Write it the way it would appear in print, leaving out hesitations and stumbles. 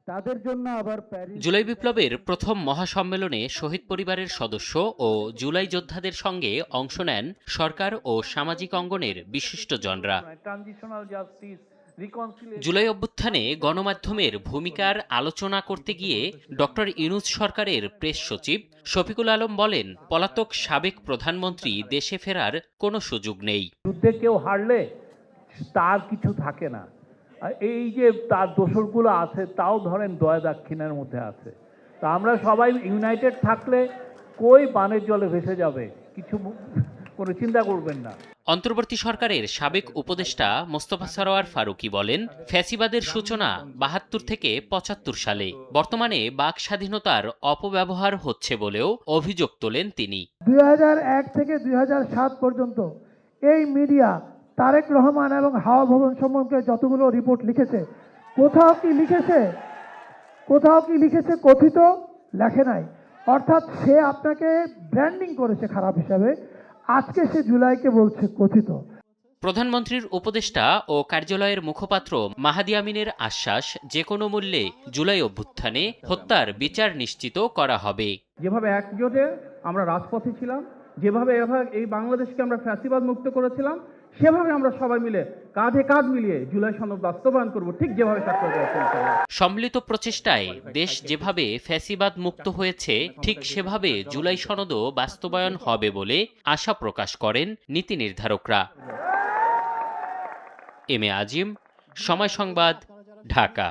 তাদের জন্য আবার জুলাই বিপ্লবের প্রথম মহাসম্মেলনে শহীদ পরিবারের সদস্য ও জুলাই যোদ্ধাদের সঙ্গে অংশ নেন সরকার ও সামাজিক অঙ্গনের বিশিষ্টজনরা। জুলাই অভ্যুত্থানে গণমাধ্যমের ভূমিকার আলোচনা করতে গিয়ে ডক্টর ইউনূস সরকারের প্রেস সচিব শফিকুল আলম বলেন, পলাতক সাবেক প্রধানমন্ত্রী দেশে ফেরার কোনো সুযোগ নেই। যুদ্ধে কেউ হারলে তার কিছু থাকে না, আর এই যে তার দোসরগুলো আছে তাও ধরেন দয়া দাক্ষিণের মধ্যে আছে। তা আমরা সবাই ইউনাইটেড থাকলে কই বানের জলে ভেসে যাবে, কোনো চিন্তা করবেন না। অন্তর্বর্তী সরকারের সাবেক উপদেষ্টা মোস্তফা সরোয়ার ফারুকী বলেন, ফ্যাসিবাদের সূচনা ৭২ থেকে ৭৫ সালে। বর্তমানে বাক স্বাধীনতার অপব্যবহার হচ্ছে বলেও অভিযোগ তোলেন তিনি। ২০০১ থেকে ২০০৭ পর্যন্ত এই মিডিয়া তারেক রহমান এবং হাওয়া ভবন সম্পর্কে যতগুলো রিপোর্ট লিখেছে, কোথাও কি লিখেছে কথিত? লেখে নাই। অর্থাৎ সে আপনাকে ব্র্যান্ডিং করেছে খারাপ হিসাবে, আজকে সে জুলাইকে বলছে কথিত। প্রধানমন্ত্রীর উপদেষ্টা ও কার্যালয়ের মুখপাত্র মাহাদি আমিনের আশ্বাস, যে কোনো মূল্যে জুলাই অভ্যুত্থানে হত্যার বিচার নিশ্চিত করা হবে। যেভাবে একজোটে আমরা রাজপথে ছিলাম, যেভাবে এই বাংলাদেশকে আমরা ফ্যাসিবাদ মুক্ত করেছিলাম, সেভাবে আমরা সবাই মিলে কাঁধে কাঁধ মিলিয়ে জুলাই সনদ বাস্তবায়ন করব, ঠিক যেভাবে স্বাক্ষর করেছেন। সম্মিলিত প্রচেষ্টায় দেশ যেভাবে ফ্যাসিবাদ মুক্ত হয়েছে, ঠিক সেভাবে জুলাই সনদও বাস্তবায়ন হবে বলে আশা প্রকাশ করেন নীতি নির্ধারকরা। এম এ আজিম, সময় সংবাদ, ঢাকা।